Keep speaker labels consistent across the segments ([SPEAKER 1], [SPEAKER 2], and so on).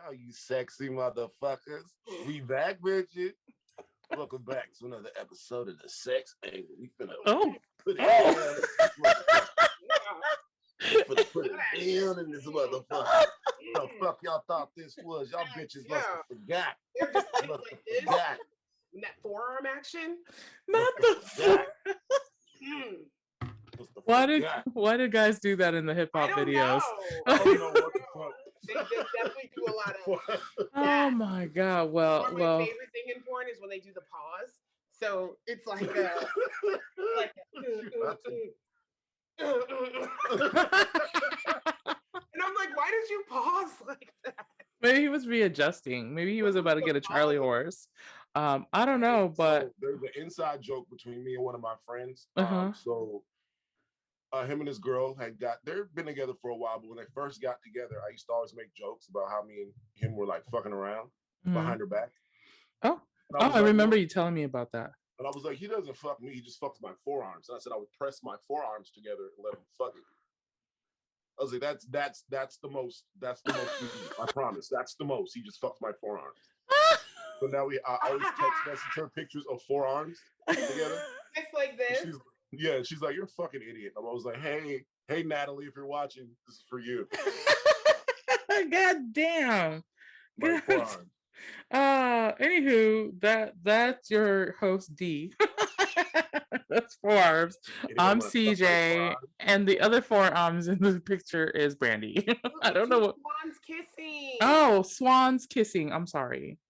[SPEAKER 1] Now, you sexy motherfuckers. We back, bitches. Welcome back to another episode of the Sex Angle. We finna put it down. Finna put it down in this motherfucker. The fuck y'all thought this was? Y'all bitches must have forgot.
[SPEAKER 2] They're just like this.
[SPEAKER 1] Forgot.
[SPEAKER 2] That forearm action.
[SPEAKER 3] Not the. Why did guys do that in the hip hop videos?
[SPEAKER 1] I don't know what the fuck.
[SPEAKER 2] They definitely do a lot of.
[SPEAKER 3] Oh my god! Well,
[SPEAKER 2] my favorite thing in porn is when they do the pause. So it's like a, and I'm like, why did you pause like that?
[SPEAKER 3] Maybe he was readjusting. Maybe he was about to get a Charlie horse. I don't know, but
[SPEAKER 1] so there's an inside joke between me and one of my friends. Him and his girl they've been together for a while, but when they first got together, I used to always make jokes about how me and him were like fucking around behind her back.
[SPEAKER 3] I remember you telling me about that.
[SPEAKER 1] And I was like, he doesn't fuck me, he just fucks my forearms. And I said I would press my forearms together and let him fuck it. I was like, that's the most, I promise, that's the most. He just fucks my forearms. So now I always text message her pictures of forearms together.
[SPEAKER 2] It's like this.
[SPEAKER 1] She's like, you're a fucking idiot. I was like, hey, Natalie, if you're watching, this is for you.
[SPEAKER 3] God damn. Anywho, that's your host D. That's forearms. I'm CJ, and the other forearms in the picture is Brandi. I don't know what.
[SPEAKER 2] Swans kissing.
[SPEAKER 3] Oh, swans kissing. I'm sorry.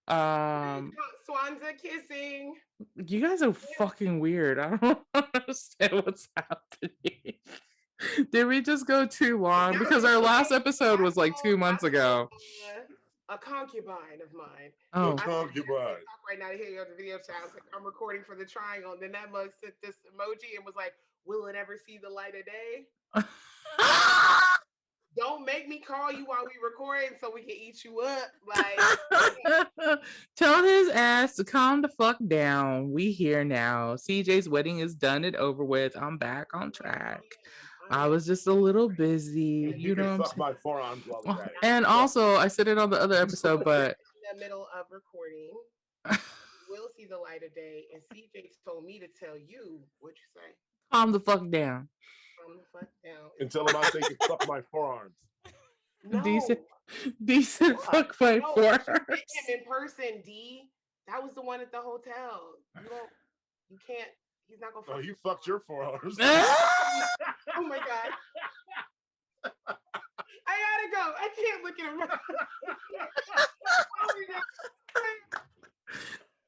[SPEAKER 2] Swans are kissing.
[SPEAKER 3] You guys are fucking weird. I don't understand what's happening. Did we just go too long? Because our last episode was like 2 months ago.
[SPEAKER 2] A concubine of mine.
[SPEAKER 3] Oh,
[SPEAKER 1] concubine.
[SPEAKER 2] Right now to hear you on the video chat. I was like, I'm recording for the Triangl, and then that mug sent this emoji and was like, "Will it ever see the light of day?" Don't make me call you while we recording so we can eat you up. Like,
[SPEAKER 3] tell his ass to calm the fuck down. We here now. CJ's wedding is done and over with. I'm back on track. I was just a little busy,
[SPEAKER 1] you know. Fuck my forearms while we're at it.
[SPEAKER 3] And also, I said it on the other episode, but
[SPEAKER 2] in the middle of recording, we'll see the light of day. And CJ told me to tell you what you say.
[SPEAKER 3] Calm the fuck down.
[SPEAKER 1] And tell him I say you fuck my forearms.
[SPEAKER 2] No.
[SPEAKER 3] Decent fuck my forearms.
[SPEAKER 2] Him in person, D. That was the one at the hotel. You can't. He's not gonna.
[SPEAKER 1] Oh, you fucked your forearms.
[SPEAKER 2] Oh my god. I gotta go. I can't look at him.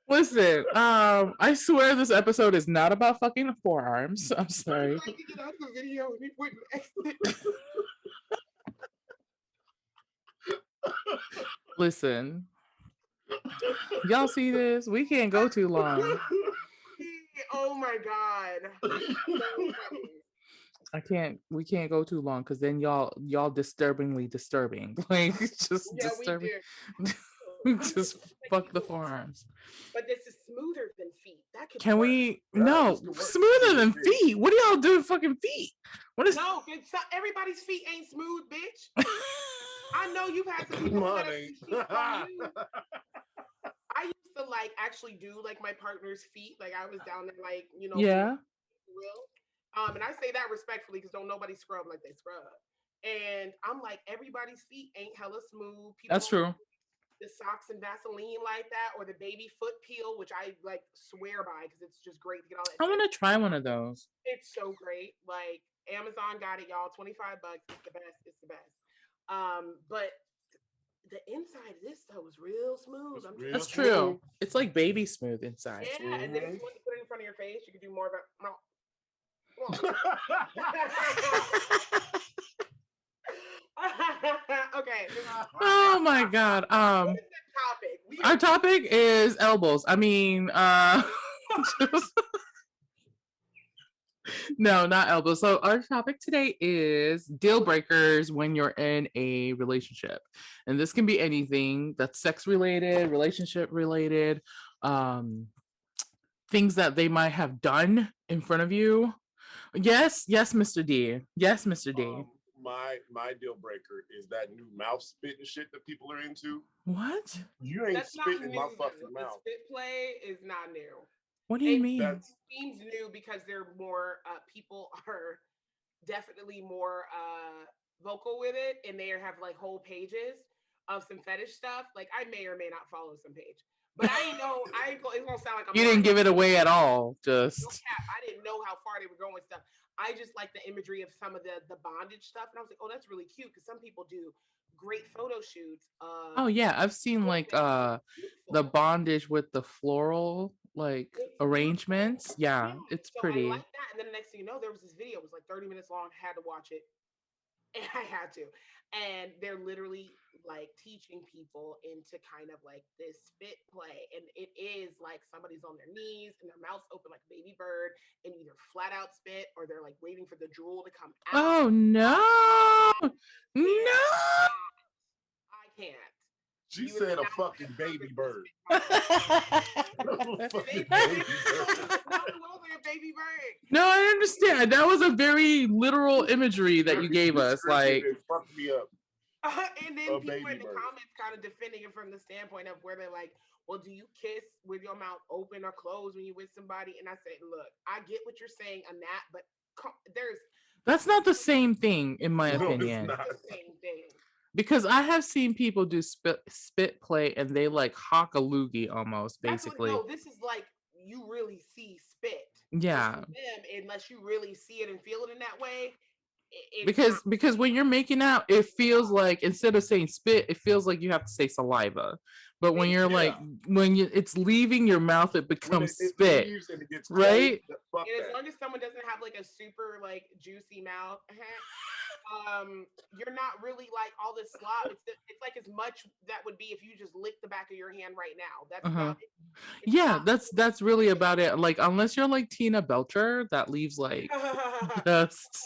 [SPEAKER 3] Listen, I swear this episode is not about fucking forearms. I'm sorry.
[SPEAKER 2] I can get out the video and he wouldn't exit.
[SPEAKER 3] Listen, y'all see this? We can't go too long.
[SPEAKER 2] Oh my god.
[SPEAKER 3] We can't go too long because then y'all disturbingly disturbing. Like just disturbing. Just fuck the forearms.
[SPEAKER 2] But this is smoother than feet.
[SPEAKER 3] Can we? No, smoother than feet. What are y'all doing fucking feet? What is?
[SPEAKER 2] No, everybody's feet ain't smooth, bitch. I know you've had some people that are I used to like actually do like my partner's feet. Like I was down there like,
[SPEAKER 3] yeah.
[SPEAKER 2] Real. And I say that respectfully because don't nobody scrub like they scrub. And I'm like, everybody's feet ain't hella smooth. People
[SPEAKER 3] That's true.
[SPEAKER 2] The socks and Vaseline like that, or the baby foot peel, which I like swear by because it's just great to get all that.
[SPEAKER 3] I want to try one of those.
[SPEAKER 2] It's so great. Like Amazon got it, y'all. $25. It's the best. It's the best. But the inside of this though is real smooth.
[SPEAKER 3] That's true. It's like baby smooth inside.
[SPEAKER 2] Yeah, and then if you want to put it in front of your face, you can do more of it. No. Okay.
[SPEAKER 3] Oh my god.
[SPEAKER 2] What is the topic?
[SPEAKER 3] Our topic is elbows. I mean, no, not elbows. So our topic today is deal breakers when you're in a relationship, and this can be anything that's sex related, relationship related, things that they might have done in front of you. Yes, Mr. D. Yes, Mr. D.
[SPEAKER 1] my deal breaker is that new mouth spit and shit that people are into.
[SPEAKER 3] What?
[SPEAKER 1] You ain't
[SPEAKER 2] That's not
[SPEAKER 1] spitting in
[SPEAKER 2] new.
[SPEAKER 1] my fucking
[SPEAKER 2] The
[SPEAKER 1] mouth.
[SPEAKER 2] spit play is not new.
[SPEAKER 3] What do you mean?
[SPEAKER 2] It seems new because they're more people are definitely more vocal with it, and they have like whole pages of some fetish stuff. Like I may or may not follow some page, but I know it's gonna sound like I'm
[SPEAKER 3] You didn't give it away at all. Just
[SPEAKER 2] no cap. I didn't know how far they were going with stuff. I just like the imagery of some of the bondage stuff, and I was like, oh, that's really cute because some people do great photo shoots.
[SPEAKER 3] oh yeah, I've seen like the bondage with the floral like
[SPEAKER 2] It's
[SPEAKER 3] arrangements. Yeah,
[SPEAKER 2] yeah,
[SPEAKER 3] it's
[SPEAKER 2] so I
[SPEAKER 3] pretty.
[SPEAKER 2] like that. And then the next thing you know, there was this video. It was like 30 minutes long. Had to watch it, and I had to. And they're literally like teaching people into kind of like this spit play, and it is like somebody's on their knees and their mouth's open like a baby bird, and either flat out spit or they're like waiting for the drool to come out.
[SPEAKER 3] Oh no, no.
[SPEAKER 2] I can't.
[SPEAKER 1] She said a fucking baby bird.
[SPEAKER 2] Baby bird.
[SPEAKER 3] No, I understand. That was a very literal imagery that you gave us. Like,
[SPEAKER 1] it fucked me up.
[SPEAKER 2] And then people in the comments kind of defending it from the standpoint of where they're like, well, do you kiss with your mouth open or closed when you with somebody? And I said, look, I get what you're saying on that, but
[SPEAKER 3] that's not the same thing, in my opinion.
[SPEAKER 2] It's not the same thing.
[SPEAKER 3] Because I have seen people do spit play and they like hock a loogie almost, basically.
[SPEAKER 2] No, this is like you really see spit.
[SPEAKER 3] Yeah.
[SPEAKER 2] Them, unless you really see it and feel it in that way.
[SPEAKER 3] Because when you're making out, it feels like instead of saying spit, it feels like you have to say saliva. But when you're like it's leaving your mouth, it becomes spit,
[SPEAKER 1] and it gets
[SPEAKER 3] right?
[SPEAKER 2] Cold, and as long as someone doesn't have like a super like juicy mouth, you're not really like all this slop. It's like as much that would be if you just lick the back of your hand right now. That's about it.
[SPEAKER 3] Yeah, that's really about it. Like unless you're like Tina Belcher, that leaves like just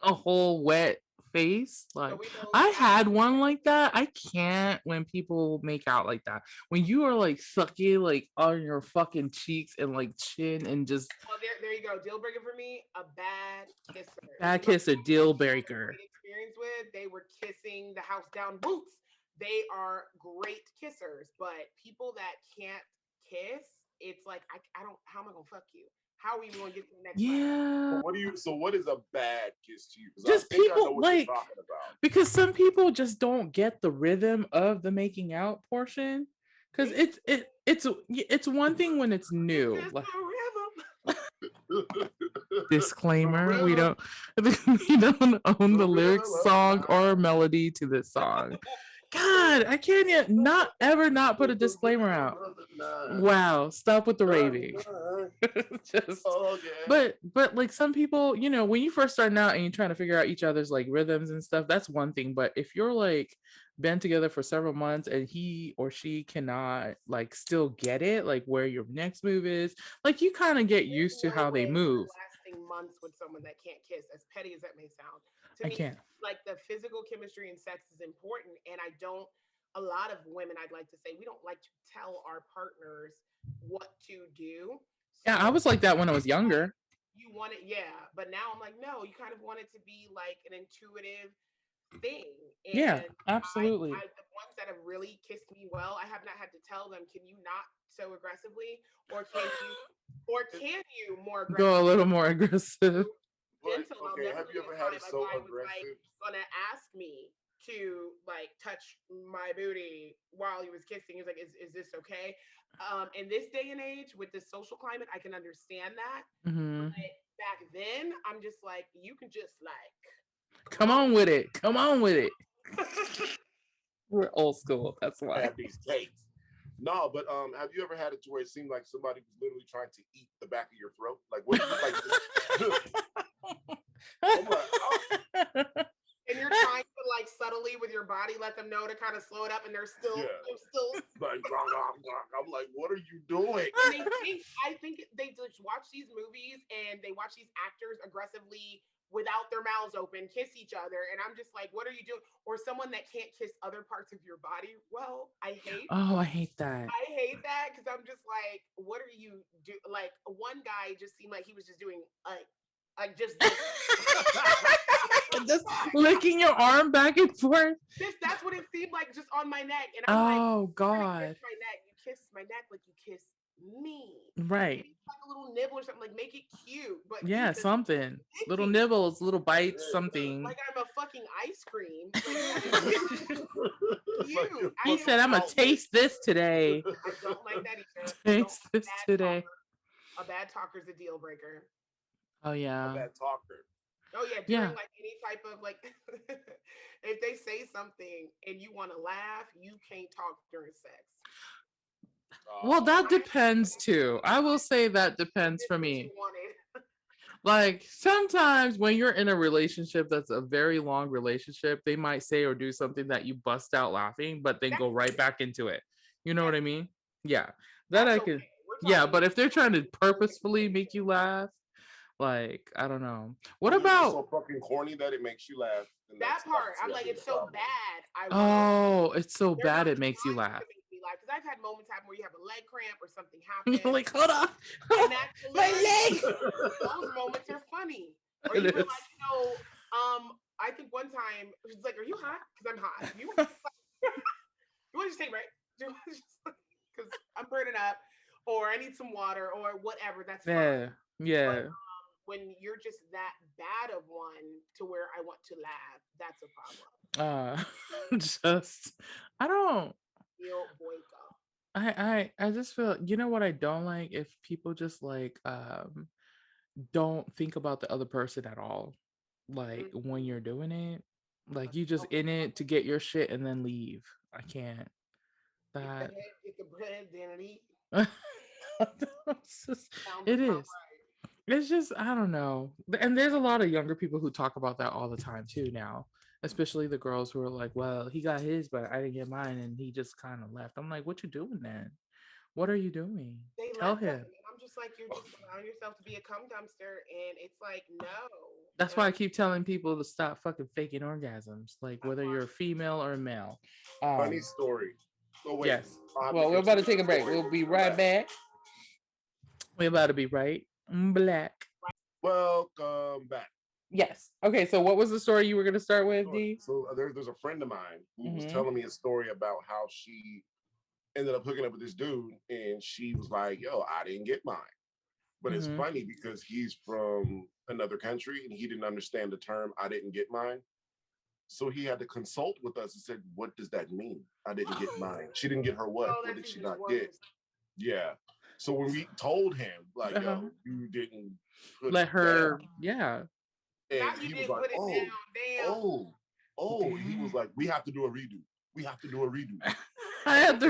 [SPEAKER 3] a whole wet face. Like I had one like that. I can't when people make out like that. When you are like sucking like on your fucking cheeks and like chin and just
[SPEAKER 2] there you go. Deal breaker for me, a bad kisser.
[SPEAKER 3] Bad kisser, deal breaker.
[SPEAKER 2] Experience with, they were kissing the house down boots. They are great kissers, but people that can't kiss, it's like I don't. How am I gonna fuck you? How are we going to get to the next
[SPEAKER 3] round?
[SPEAKER 1] So what is a bad kiss to you?
[SPEAKER 3] Just people like because some people just don't get the rhythm of the making out portion. Because it's one thing when it's new. Like, disclaimer: we don't own the lyrics, song, or melody to this song. God, I can't not ever not put a disclaimer out. Wow, stop with the raving. Just, but like some people, when you first start out and you're trying to figure out each other's like rhythms and stuff, that's one thing. But if you're like been together for several months and he or she cannot like still get it, like where your next move is, like you kind of get used to how they move.
[SPEAKER 2] Lasting months with someone that can't kiss, as petty as that may sound.
[SPEAKER 3] To me, can't.
[SPEAKER 2] Like the physical chemistry and sex is important, and a lot of women, I'd like to say, we don't like to tell our partners what to do.
[SPEAKER 3] So yeah, I was like that when I was younger.
[SPEAKER 2] You want it, yeah, but now I'm like, no, you kind of want it to be like an intuitive thing. And
[SPEAKER 3] yeah, absolutely.
[SPEAKER 2] The ones that have really kissed me well, I have not had to tell them, can you not so aggressively, or can you more aggressive?
[SPEAKER 3] Go a little more aggressive.
[SPEAKER 1] Okay, have you ever had it so aggressive?
[SPEAKER 2] Gonna ask me to like touch my booty while he was kissing. He's like, is this okay? In this day and age with this social climate, I can understand that.
[SPEAKER 3] Mm-hmm.
[SPEAKER 2] But back then, I'm just like, you can just like
[SPEAKER 3] come on with it. Come on with it. We're old school. That's why.
[SPEAKER 1] Have these tapes. No, but have you ever had it to where it seemed like somebody was literally trying to eat the back of your throat? Like what?
[SPEAKER 2] And you're trying to like subtly with your body let them know to kind of slow it up, and they're still
[SPEAKER 1] like, I'm like, what are you doing?
[SPEAKER 2] I think they just watch these movies and they watch these actors aggressively without their mouths open kiss each other, and I'm just like, what are you doing? Or someone that can't kiss other parts of your body. Well, I hate that because I'm just like, what are you do? Like one guy just seemed like he was just doing like Like just this.
[SPEAKER 3] Just licking your arm back and forth.
[SPEAKER 2] That's what it seemed like, just on my neck. And I'm like,
[SPEAKER 3] God.
[SPEAKER 2] kiss my neck. You kiss my neck like you kiss me.
[SPEAKER 3] Right.
[SPEAKER 2] Maybe like a little nibble or something. Like make it cute. But
[SPEAKER 3] Yeah, something. Little nibbles, little bites, something.
[SPEAKER 2] Like I'm a fucking ice cream. Cute.
[SPEAKER 3] He said, "I'm gonna taste this today."
[SPEAKER 2] I don't like that either.
[SPEAKER 3] Taste this today.
[SPEAKER 2] A bad talker's a deal breaker.
[SPEAKER 3] Oh yeah.
[SPEAKER 1] A bad talker.
[SPEAKER 2] Oh yeah, during like any type of like, if they say something and you want to laugh, you can't talk during sex.
[SPEAKER 3] Well, that depends too. I will say that depends for me. Like sometimes when you're in a relationship that's a very long relationship, they might say or do something that you bust out laughing, but then go right back into it. You know what I mean? Yeah, that I can. Yeah, but if they're trying to purposefully make you laugh, like I don't know. What about
[SPEAKER 1] so fucking corny that it makes you laugh?
[SPEAKER 2] That part, I'm like, it's so bad.
[SPEAKER 3] It's so bad it makes you laugh.
[SPEAKER 2] Because I've had moments happen where you have a leg cramp or something happens.
[SPEAKER 3] You're like, hold on,
[SPEAKER 2] my leg. Those moments are funny. Or you were like, I think one time she's like, "Are you hot?" Because I'm hot. You want to just take a break? Because I'm burning up, or I need some water, or whatever. That's fine.
[SPEAKER 3] Yeah.
[SPEAKER 2] But, when you're just that bad of one to where I want to laugh, that's a problem.
[SPEAKER 3] I don't.
[SPEAKER 2] Yo, boy,
[SPEAKER 3] I just feel, you know what I don't like, if people just like don't think about the other person at all, like when you're doing it, like you just in it to get your shit and then leave. I can't. That
[SPEAKER 2] get the bread, then eat.
[SPEAKER 3] It is. It's just, I don't know. And there's a lot of younger people who talk about that all the time too now, especially the girls who are like, well, he got his, but I didn't get mine, and he just kind of left. I'm like, what you doing then? What are you doing? Tell him.
[SPEAKER 2] I'm just like, you're just allowing yourself to be a cum dumpster, and it's like, no.
[SPEAKER 3] That's why I keep telling people to stop fucking faking orgasms, like whether you're a female or a male.
[SPEAKER 1] Funny story. Oh, wait.
[SPEAKER 3] Yes. Well, we're about to take a break. We'll be right back. We're about to be right black.
[SPEAKER 1] Welcome back.
[SPEAKER 3] Yes. Okay, so what was the story you were going to start with, D?
[SPEAKER 1] So there's a friend of mine who was telling me a story about how she ended up hooking up with this dude, and she was like, yo, I didn't get mine. But it's funny because he's from another country and he didn't understand the term I didn't get mine. So he had to consult with us and said, what does that mean? I didn't get mine. She didn't get her what? What did she not get? Yeah. So when we told him, like, yo, you didn't
[SPEAKER 3] let her,
[SPEAKER 1] and he was like, he was like, we have to do a redo. We have to do a redo.
[SPEAKER 3] I have to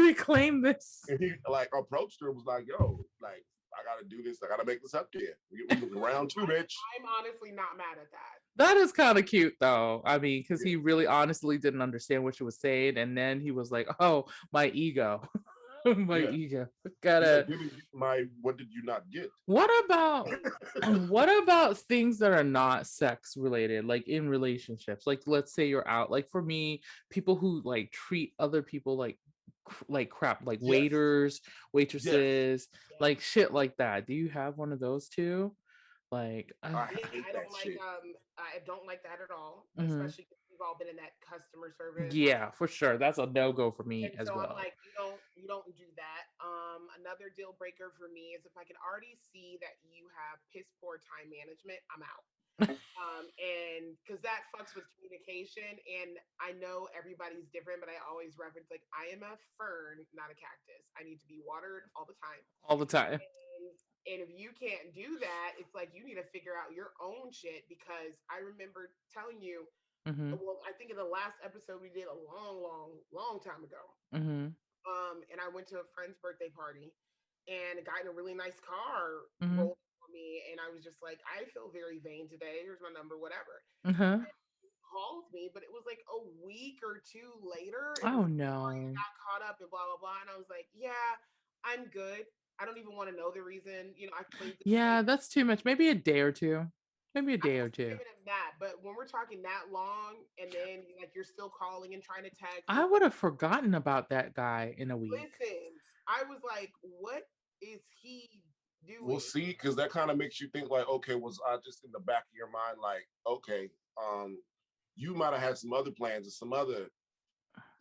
[SPEAKER 3] reclaim this.
[SPEAKER 1] And he like approached her and was like, yo, like, I gotta do this. I gotta make this up to you. We round two, bitch.
[SPEAKER 2] I'm honestly not mad at that.
[SPEAKER 3] That is kind of cute though. I mean, because he really honestly didn't understand what she was saying. And then he was like, oh, my ego. Ego. Gotta
[SPEAKER 1] what did you not get?
[SPEAKER 3] What about things that are not sex related, like in relationships? Like let's say you're out. Like for me, people who like treat other people like crap, like waiters, waitresses, like shit like that. Do you have one of those too? Like
[SPEAKER 2] I don't like that at all, especially because we've all been in that customer service.
[SPEAKER 3] Yeah, for sure. That's a no-go for me as well.
[SPEAKER 2] I'm like, you don't do that. Another deal breaker for me is if I can already see that you have piss poor time management, I'm out. And because that fucks with communication, and I know everybody's different, but I always reference like I am a fern, not a cactus. I need to be watered all the time.
[SPEAKER 3] All the time.
[SPEAKER 2] And if you can't do that, it's like you need to figure out your own shit, because I remember telling you, well, I think in the last episode we did a long time ago. And I went to a friend's birthday party, and a guy in a really nice car rolled for me, and I was just like, I feel very vain today. Here's my number, whatever. He called me, but it was like a week or two later.
[SPEAKER 3] Oh no!
[SPEAKER 2] I got caught up and blah blah blah, and I was like, yeah, I'm good. I don't even want to know the reason.
[SPEAKER 3] That's too much. Maybe a day or two. Maybe a day or two.
[SPEAKER 2] Giving him that, but when we're talking that long, and then like you're still calling and trying to tag,
[SPEAKER 3] I would have forgotten about that guy in a week.
[SPEAKER 2] Listen, I was like, what is he
[SPEAKER 1] We'll see, because that kind of makes you think like, okay, was I just in the back of your mind like, okay, you might have had some other plans or some other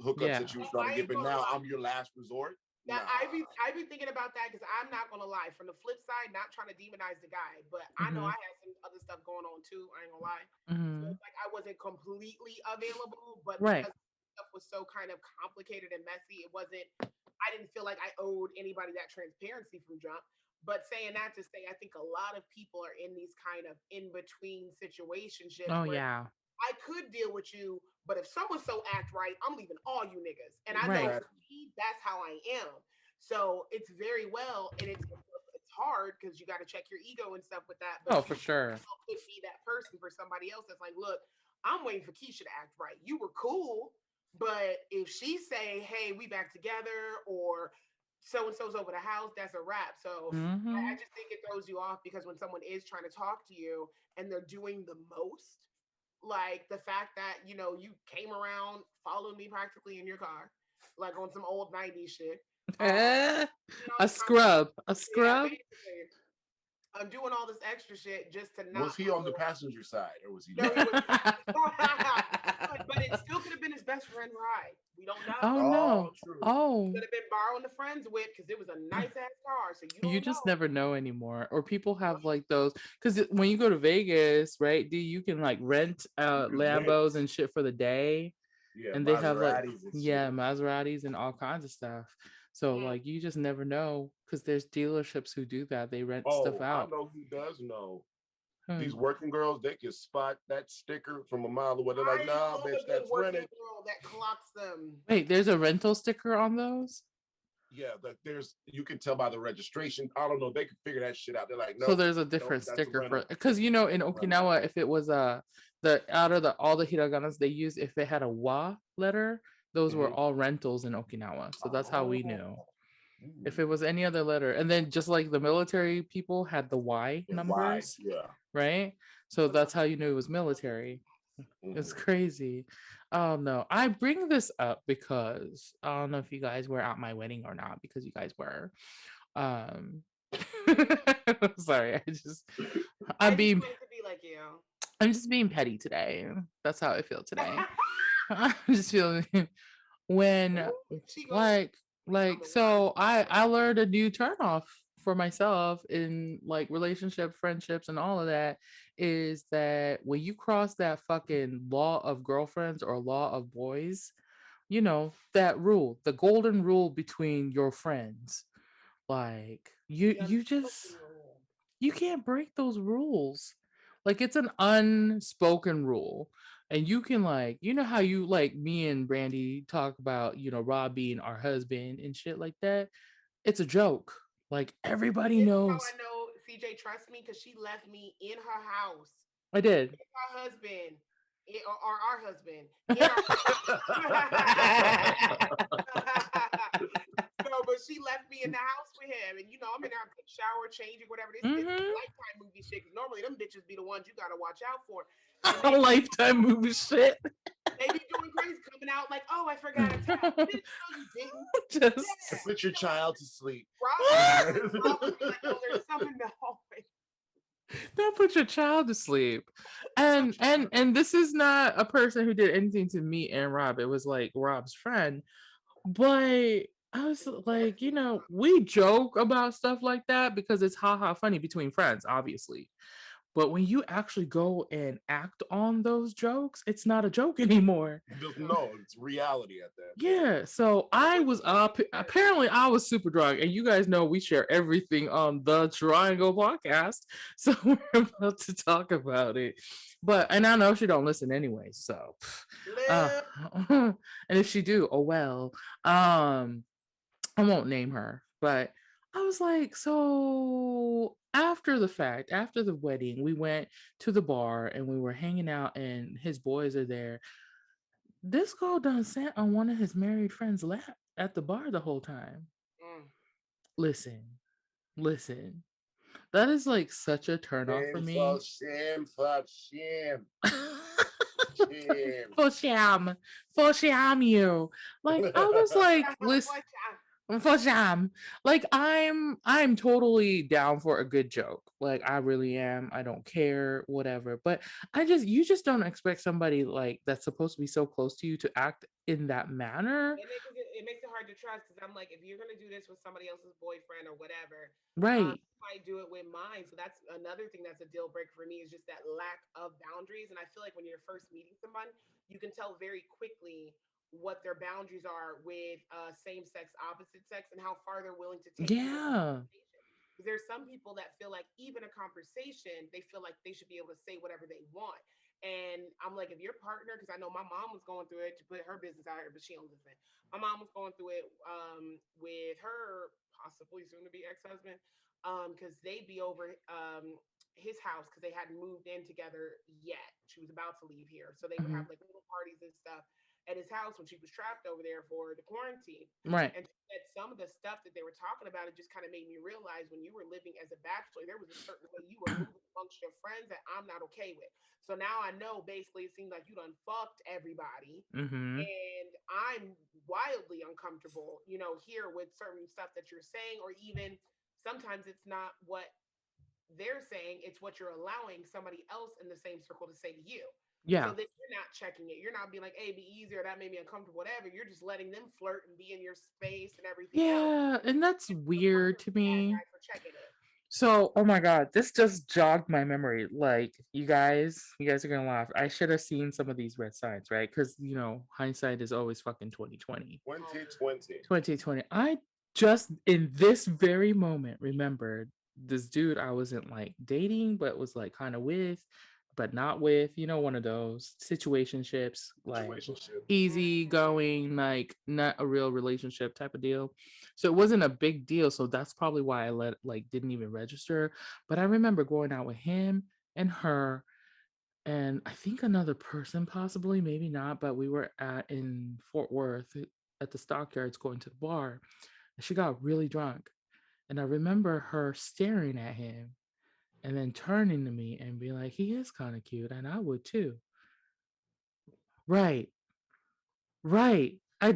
[SPEAKER 1] hookups that you was trying to get, but now I'm your last resort.
[SPEAKER 2] Yeah, I be thinking about that, because I'm not gonna lie. From the flip side, not trying to demonize the guy, but I know I had some other stuff going on too. I ain't gonna lie. So it's like I wasn't completely available, but because stuff was so kind of complicated and messy, it wasn't. I didn't feel like I owed anybody that transparency from jump. But saying that to say, I think a lot of people are in these kind of in between situationships.
[SPEAKER 3] Oh yeah.
[SPEAKER 2] I could deal with you, but if someone so act right, I'm leaving all you niggas. And I know for me, that's how I am. So it's very well, and it's hard because you got to check your ego and stuff with that. But
[SPEAKER 3] for sure.
[SPEAKER 2] Could be that person for somebody else that's like, look, I'm waiting for Keisha to act right. You were cool, but if she say, hey, we back together, or so and so's over the house, that's a wrap. So I just think it throws you off, because when someone is trying to talk to you and they're doing the most, like the fact that, you know, you came around, followed me practically in your car, like on some old 90s shit.
[SPEAKER 3] A scrub.
[SPEAKER 2] Yeah, I'm doing all this extra shit just to not.
[SPEAKER 1] Was he on the passenger side, or was he?
[SPEAKER 2] No, he was. But it still could have been his best friend ride. We don't know.
[SPEAKER 3] Oh no.
[SPEAKER 1] True.
[SPEAKER 2] Could have been borrowing the friend's whip, because it was a nice ass car. So
[SPEAKER 3] you just never know anymore. Or people have like those, because when you go to Vegas, right? You can like rent Lambos and shit for the day.
[SPEAKER 1] Yeah,
[SPEAKER 3] and they have like Maseratis and all kinds of stuff. So like you just never know, because there's dealerships who do that. They rent stuff out.
[SPEAKER 1] I know who does know. These working girls, they can spot that sticker from a mile away. They're like, nah, bitch, that's rented.
[SPEAKER 2] Girl that clocks them.
[SPEAKER 3] Wait, there's a rental sticker on those?
[SPEAKER 1] Yeah, you can tell by the registration. I don't know. They can figure that shit out. They're like, no.
[SPEAKER 3] So there's a different sticker for, because you know in Okinawa, if it was all the hiraganas they use, if it had a wa letter, those were all rentals in Okinawa. So that's how we knew. If it was any other letter, and then just like the military people had the Y numbers, right? So that's how you knew it was military. It's crazy. Oh no, I bring this up because I don't know if you guys were at my wedding or not, because you guys were. Sorry, I'm just being petty today. That's how I feel today. I'm just feeling when so I learned a new turnoff for myself in like relationship, friendships, and all of that, is that when you cross that fucking law of girlfriends or law of boys, you know, that rule, the golden rule between your friends, like you can't break those rules. Like it's an unspoken rule. And you can like, you know how you like me and Brandi talk about, you know, Rob being our husband and shit like that. It's a joke. Like everybody knows.
[SPEAKER 2] I know CJ trusts me, because she left me in her house.
[SPEAKER 3] I did.
[SPEAKER 2] Her husband, or our husband. No, but she left me in the house with him, and you know I'm in there, I'm taking shower, changing, whatever. This is Lifetime movie shit. Because normally them bitches be the ones you gotta watch out for.
[SPEAKER 3] Lifetime movie shit.
[SPEAKER 2] They be doing crazy, coming out like, oh, I forgot to tell. Bitch, no, you didn't.
[SPEAKER 1] Just put your child to sleep.
[SPEAKER 2] Like, oh, there's something in the hallway.
[SPEAKER 3] Don't put your child to sleep. And this is not a person who did anything to me and Rob. It was like Rob's friend. But I was like, you know, we joke about stuff like that because it's haha funny between friends, obviously. But when you actually go and act on those jokes, it's not a joke anymore.
[SPEAKER 1] No, it's reality at that.
[SPEAKER 3] Yeah. So I was up. Apparently, I was super drunk, and you guys know we share everything on the Triangl podcast. So we're about to talk about it. And I know she don't listen anyway. So, and if she do, oh well. I won't name her, but I was like, so after the fact, after the wedding, we went to the bar and we were hanging out and his boys are there. This girl done sat on one of his married friends' lap at the bar the whole time. Listen. That is like such a turn off for me. For sham you. Like I was like, listen. For jam. Like I'm totally down for a good joke. Like I really am. I don't care, whatever. But you just don't expect somebody like that's supposed to be so close to you to act in that manner.
[SPEAKER 2] It makes it hard to trust because I'm like, if you're gonna do this with somebody else's boyfriend or whatever,
[SPEAKER 3] Right.
[SPEAKER 2] you might do it with mine. So that's another thing that's a deal breaker for me is just that lack of boundaries. And I feel like when you're first meeting someone, you can tell very quickly what their boundaries are with same sex, opposite sex, and how far they're willing to take you in a
[SPEAKER 3] Yeah.
[SPEAKER 2] conversation. Because there's some people that feel like even a conversation, they feel like they should be able to say whatever they want. And I'm like, if your partner, because I know my mom was going through it to put her business out here, but she don't listen. My mom was going through it with her possibly soon to be ex husband, because they'd be over his house because they hadn't moved in together yet. She was about to leave here, so they would
[SPEAKER 3] Hmm.
[SPEAKER 2] have like little parties and stuff at his house when she was trapped over there for the quarantine.
[SPEAKER 3] Right.
[SPEAKER 2] And she said some of the stuff that they were talking about, it just kind of made me realize when you were living as a bachelor, there was a certain way you were moving amongst your friends that I'm not okay with. So now I know basically it seems like you done fucked everybody.
[SPEAKER 3] Hmm.
[SPEAKER 2] And I'm wildly uncomfortable, here with certain stuff that you're saying, or even sometimes it's not what they're saying, it's what you're allowing somebody else in the same circle to say to you. So
[SPEAKER 3] Yeah.
[SPEAKER 2] that you're not checking it. You're not being like, hey, be easier. That made me uncomfortable, whatever. You're just letting them flirt and be in your space and everything else.
[SPEAKER 3] Yeah. And that's
[SPEAKER 2] And the
[SPEAKER 3] weird
[SPEAKER 2] partner's
[SPEAKER 3] to
[SPEAKER 2] the bad
[SPEAKER 3] me.
[SPEAKER 2] guy for checking it.
[SPEAKER 3] So, oh my God, this just jogged my memory. Like, you guys are gonna laugh. I should have seen some of these red signs, right? Because hindsight is always fucking 2020.
[SPEAKER 1] 2020.
[SPEAKER 3] 2020. I just in this very moment remembered this dude I wasn't like dating, but was like kind of with, but not with, one of those situationships, like
[SPEAKER 1] Situationship.
[SPEAKER 3] easy going, like not a real relationship type of deal. So it wasn't a big deal. So that's probably why I didn't even register. But I remember going out with him and her and I think another person, possibly, maybe not, but we were in Fort Worth at the stockyards going to the bar. And she got really drunk. And I remember her staring at him and then turning to me and being like, he is kind of cute. And I would too. Right. Right. I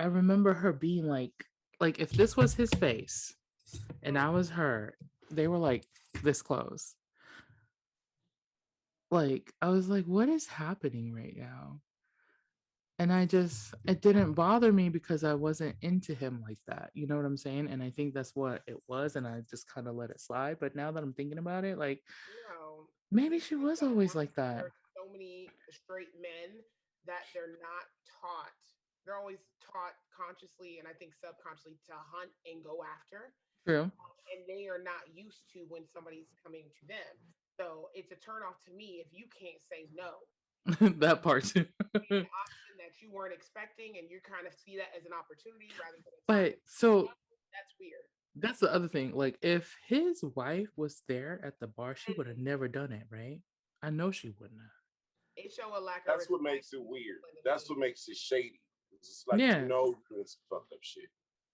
[SPEAKER 3] remember her being like if this was his face and I was her, they were like this close. Like, I was like, what is happening right now? And it didn't bother me because I wasn't into him like that. You know what I'm saying? And I think that's what it was. And I just kind of let it slide. But now that I'm thinking about it, like
[SPEAKER 2] No,
[SPEAKER 3] maybe
[SPEAKER 2] people
[SPEAKER 3] she
[SPEAKER 2] just
[SPEAKER 3] was
[SPEAKER 2] don't
[SPEAKER 3] always like
[SPEAKER 2] understand.
[SPEAKER 3] that.
[SPEAKER 2] There's so many straight men that they're not taught. They're always taught consciously and I think subconsciously to hunt and go after.
[SPEAKER 3] True.
[SPEAKER 2] And they are not used to when somebody's coming to them. So it's a turn off to me if you can't say no.
[SPEAKER 3] That part too.
[SPEAKER 2] An option that you weren't expecting and you kind of see that as an opportunity rather than a time
[SPEAKER 3] But
[SPEAKER 2] to
[SPEAKER 3] so
[SPEAKER 2] that's weird.
[SPEAKER 3] that's the other thing. Like if his wife was there at the bar, she would have never done it, right? I know she wouldn't have.
[SPEAKER 2] It show a lack of
[SPEAKER 1] That's what
[SPEAKER 2] respect
[SPEAKER 1] makes it
[SPEAKER 2] and
[SPEAKER 1] weird.
[SPEAKER 2] discipline to
[SPEAKER 1] That's
[SPEAKER 2] me.
[SPEAKER 1] what makes it shady. It's just like
[SPEAKER 3] Yeah.
[SPEAKER 1] you're doing some fucked up shit.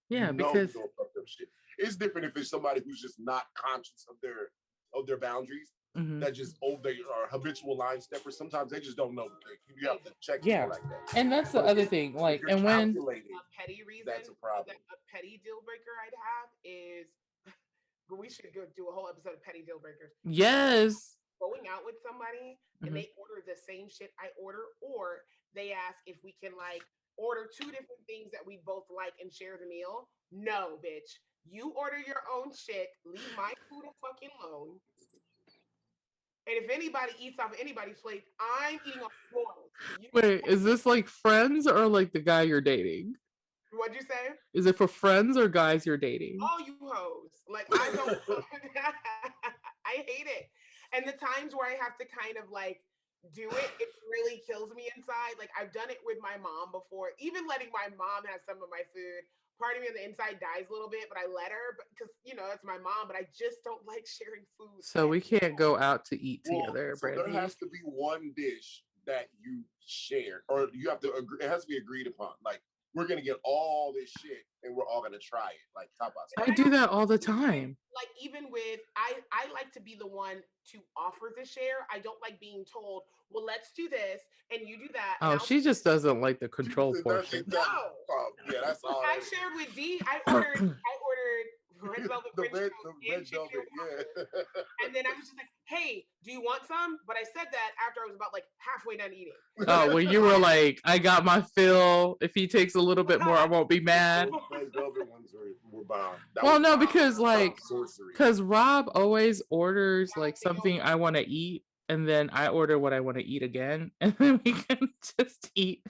[SPEAKER 3] Yeah,
[SPEAKER 1] You're
[SPEAKER 3] because
[SPEAKER 1] doing fucked up shit. It's different if it's somebody who's just not conscious of their boundaries.
[SPEAKER 3] mhm.
[SPEAKER 1] That just they are habitual line steppers. Sometimes they just don't know. You have to check
[SPEAKER 3] Yeah.
[SPEAKER 1] people like that.
[SPEAKER 3] And that's the
[SPEAKER 1] But
[SPEAKER 3] other thing.
[SPEAKER 1] if
[SPEAKER 3] Like,
[SPEAKER 1] you're
[SPEAKER 3] and when
[SPEAKER 1] calculating,
[SPEAKER 2] A petty reason,
[SPEAKER 1] that's a problem.
[SPEAKER 2] a petty deal breaker I'd have is, but we should go do a whole episode of petty deal breakers.
[SPEAKER 3] yes.
[SPEAKER 2] Going out with somebody and
[SPEAKER 3] Mhm.
[SPEAKER 2] they order the same shit I order, or they ask if we can like order two different things that we both like and share the meal. No, bitch. You order your own shit. Leave my food a fucking alone. And if anybody eats off anybody's plate, I'm eating off yours. You,
[SPEAKER 3] Wait, is this like friends or like the guy you're dating?
[SPEAKER 2] what'd you say?
[SPEAKER 3] Is it for friends or guys you're dating?
[SPEAKER 2] All you hoes. Like I don't I hate it. And the times where I have to kind of like do it, it really kills me inside. Like I've done it with my mom before. Even letting my mom have some of my food. Part of me on the inside dies a little bit, but I let her because that's my mom. But I just don't like sharing food
[SPEAKER 3] So
[SPEAKER 2] at
[SPEAKER 3] we can't
[SPEAKER 2] all.
[SPEAKER 3] go out to eat
[SPEAKER 1] well,
[SPEAKER 3] together,
[SPEAKER 1] so there
[SPEAKER 3] Brandi.
[SPEAKER 1] has to be one dish that you share, or you have to agree. It has to be agreed upon. Like we're gonna get all this shit and we're all gonna try it. Like tapas.
[SPEAKER 3] I do that all the time.
[SPEAKER 2] Like even with I like to be the one to offer the share. I don't like being told, well, let's do this and you do that.
[SPEAKER 3] Oh, she just doesn't like the control portion.
[SPEAKER 2] No.
[SPEAKER 1] Yeah, that's all.
[SPEAKER 2] I shared with D. I ordered red velvet
[SPEAKER 1] the
[SPEAKER 2] French
[SPEAKER 1] red
[SPEAKER 2] toast and
[SPEAKER 1] velvet,
[SPEAKER 2] chicken
[SPEAKER 1] yeah.
[SPEAKER 2] and then I was just like, hey, do you want some? But I said that after I was about like halfway done eating.
[SPEAKER 3] Oh, well, you were like, I got my fill. If he takes a little bit more, I won't be mad.
[SPEAKER 1] Those red velvet ones were bomb.
[SPEAKER 3] Well, no, because like, because Rob always orders like something I want to eat, and then I order what I want to eat again, and then we can just eat.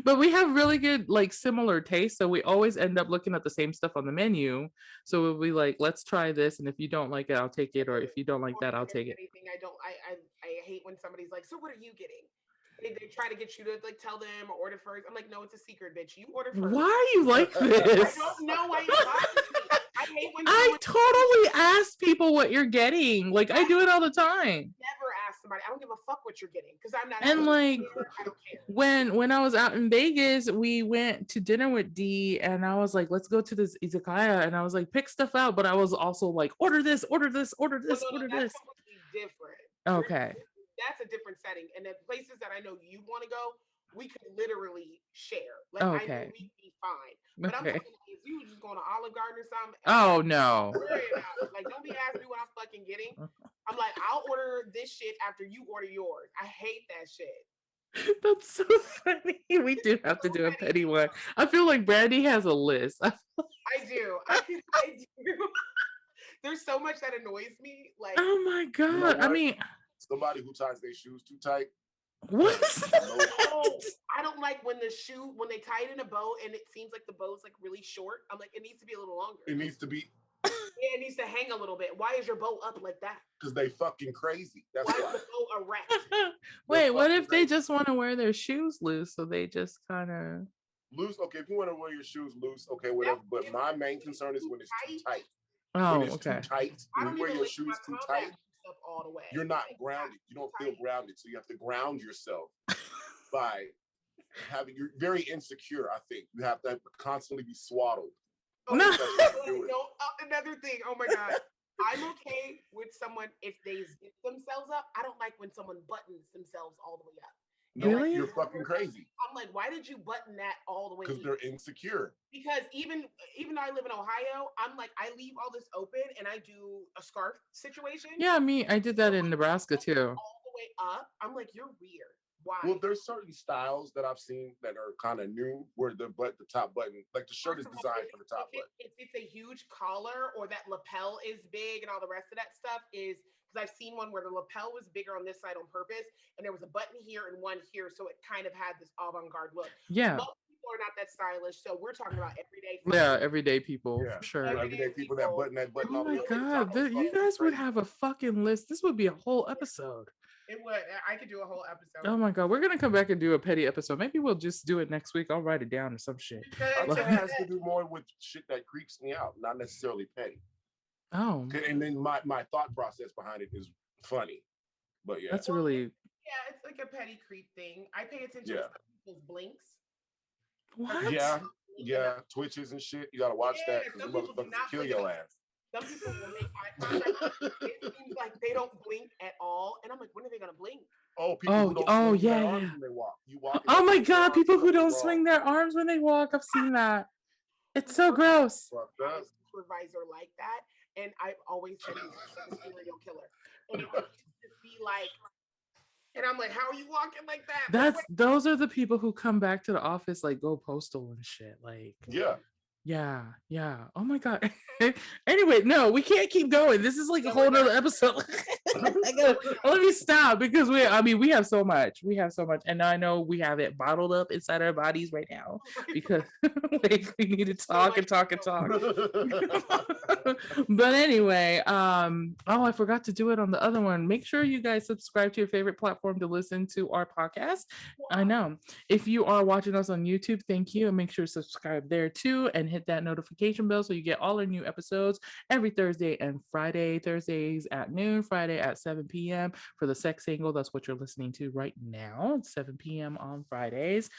[SPEAKER 3] But we have really good, like, similar tastes, so we always end up looking at the same stuff on the menu. So we'll be like, let's try this, and if you don't like it, I'll take it, or if you don't like that, I'll take it.
[SPEAKER 2] Anything I hate when somebody's like, so what are you getting? They try to get you to like tell them or order first. I'm like, no, it's a secret, bitch. You order first.
[SPEAKER 3] Why are you like this?
[SPEAKER 2] I don't know why you're bothering me. I hate when
[SPEAKER 3] I totally ask people what you're getting. Like, I do it all the time.
[SPEAKER 2] Never ask somebody. I don't give a fuck what you're getting because I'm not.
[SPEAKER 3] And like,
[SPEAKER 2] I don't care.
[SPEAKER 3] when I was out in Vegas, we went to dinner with D, and I was like, let's go to this izakaya, and I was like, pick stuff out, but I was also like, order this, order this, order this, order this.
[SPEAKER 2] That's completely different.
[SPEAKER 3] Okay.
[SPEAKER 2] That's a different setting. And the places that I know you want to go, we could literally share. Like, I
[SPEAKER 3] Okay.
[SPEAKER 2] know we'd be fine. But
[SPEAKER 3] Okay.
[SPEAKER 2] I'm talking like, if you just going to Olive Garden or something.
[SPEAKER 3] Oh no.
[SPEAKER 2] Like, don't be asking me what I'm fucking getting. I'm like, I'll order this shit after you order yours. I hate that shit.
[SPEAKER 3] That's so funny. We do have to do a petty one. I feel like Brandi has a list.
[SPEAKER 2] I do. I do. There's so much that annoys me. Like,
[SPEAKER 3] oh my God.
[SPEAKER 1] You know
[SPEAKER 3] I mean,
[SPEAKER 1] somebody who ties their shoes too tight.
[SPEAKER 3] what?
[SPEAKER 2] I don't like when they tie it in a bow and it seems like the bow's like really short. I'm like, it needs to be a little longer.
[SPEAKER 1] It needs to be.
[SPEAKER 2] Yeah, it needs to hang a little bit. Why is your bow up like that?
[SPEAKER 1] Because they fucking crazy. That's
[SPEAKER 2] Why
[SPEAKER 1] why.
[SPEAKER 2] is the bow erect?
[SPEAKER 3] Wait, what if they just want to wear their shoes loose? So they just kind of
[SPEAKER 1] loose. Okay, if you want to wear your shoes loose, okay, whatever. But my main concern is when it's too tight.
[SPEAKER 3] Oh,
[SPEAKER 1] when it's
[SPEAKER 3] okay.
[SPEAKER 1] too tight, when you wear your shoes too tight,
[SPEAKER 2] all the way.
[SPEAKER 1] you're not grounded. You don't feel grounded. So you have to ground yourself by you're very insecure, I think. You have to constantly be swaddled.
[SPEAKER 2] Oh, no. Another thing. Oh my God. I'm okay with someone if they zip themselves up. I don't like when someone buttons themselves all the way up.
[SPEAKER 1] No,
[SPEAKER 3] really?
[SPEAKER 1] You're fucking crazy.
[SPEAKER 2] I'm like, why did you button that all the way?
[SPEAKER 1] Because they're insecure.
[SPEAKER 2] Because even though I live in Ohio, I'm like, I leave all this open and I do a scarf situation.
[SPEAKER 3] Yeah, I did that in Nebraska too.
[SPEAKER 2] All the way up. I'm like, you're weird. Why?
[SPEAKER 1] Well, there's certain styles that I've seen that are kind of new, where the top button, like the shirt is designed for the top button.
[SPEAKER 2] If it's a huge collar or that lapel is big and all the rest of that stuff is, because I've seen one where the lapel was bigger on this side on purpose and there was a button here and one here, so it kind of had this avant-garde look.
[SPEAKER 3] Yeah.
[SPEAKER 2] Most people are not that stylish, so we're talking about everyday.
[SPEAKER 3] Yeah, everyday people, for sure.
[SPEAKER 1] Everyday people that button that button.
[SPEAKER 3] Oh my God, you guys would have a fucking list. This would be a whole episode.
[SPEAKER 2] It would. I could do a whole episode.
[SPEAKER 3] Oh my God, we're gonna come back and do a petty episode. Maybe we'll just do it next week. I'll write it down or some shit.
[SPEAKER 1] I think it has to do more with shit that creeps me out, not necessarily petty.
[SPEAKER 3] Oh.
[SPEAKER 1] And then my thought process behind it is funny, but yeah,
[SPEAKER 3] that's really.
[SPEAKER 2] Yeah, it's like a petty creep thing. I pay attention to people's blinks.
[SPEAKER 3] What?
[SPEAKER 1] Yeah, twitches and shit. You gotta watch that because the motherfuckers kill your ass.
[SPEAKER 2] Some people will make eye contact. It seems like they don't blink at all, and I'm like, when are they gonna blink?
[SPEAKER 1] Oh, people who don't swing their arms when they walk. You walk.
[SPEAKER 3] Oh my God, people who don't swing their arms when they walk. I've seen that. It's so gross.
[SPEAKER 2] I'm a supervisor like that, and I've always said he's a serial killer. And it would just be like, and I'm like, how are you walking like that?
[SPEAKER 3] Those are the people who come back to the office like go postal and shit. Like, yeah. Oh my God. Anyway, no, we can't keep going. This is like a whole nother episode. Let me stop because we have so much. And I know we have it bottled up inside our bodies right now because we need to talk and talk and talk. But anyway, I forgot to do it on the other one. Make sure you guys subscribe to your favorite platform to listen to our podcast. I know. If you are watching us on YouTube, thank you. And make sure to subscribe there too and hit that notification bell so you get all our new episodes every Thursday and Friday. Thursdays at noon, Friday at 7 p.m. for the SexAngl. That's what you're listening to right now. It's 7 p.m. on Fridays.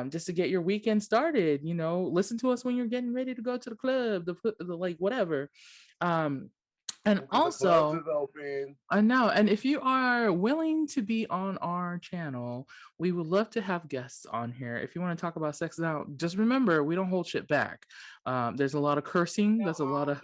[SPEAKER 3] Just to get your weekend started. You know, listen to us when you're getting ready to go to the club, the like whatever. And also, I know. And if you are willing to be on our channel, we would love to have guests on here. If you want to talk about sex now, just remember we don't hold shit back. There's a lot of cursing. There's a lot of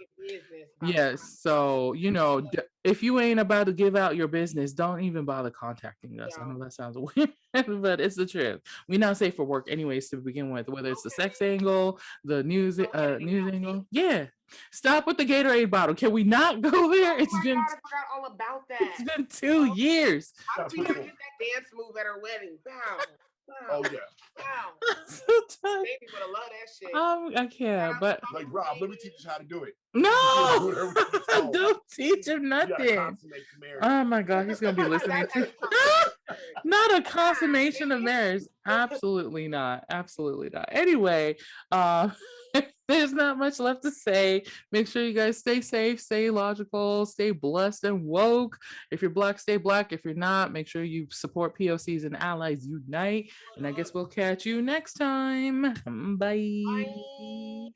[SPEAKER 3] yes. So you know, if you ain't about to give out your business, don't even bother contacting us. I know that sounds weird, but it's the truth. We not safe for work anyways to begin with. Whether it's the SexAngl, the news angle, yeah. Stop with the Gatorade bottle. Can we not go there?
[SPEAKER 2] I forgot all about that.
[SPEAKER 3] It's been 2 years.
[SPEAKER 2] How do we not get that dance move at our wedding? Bow.
[SPEAKER 1] Oh yeah.
[SPEAKER 2] Wow. Baby would have loved that shit.
[SPEAKER 3] I can't, but
[SPEAKER 1] like Rob, let me teach you how to do it.
[SPEAKER 3] No, don't teach him nothing. Oh my God, he's gonna be listening to not a consummation of marriage. Absolutely not. Absolutely not. Anyway, there's not much left to say. Make sure you guys stay safe, stay logical, stay blessed and woke. If you're Black, stay Black. If you're not, make sure you support POCs and allies unite. And I guess we'll catch you next time. Bye.
[SPEAKER 2] Bye.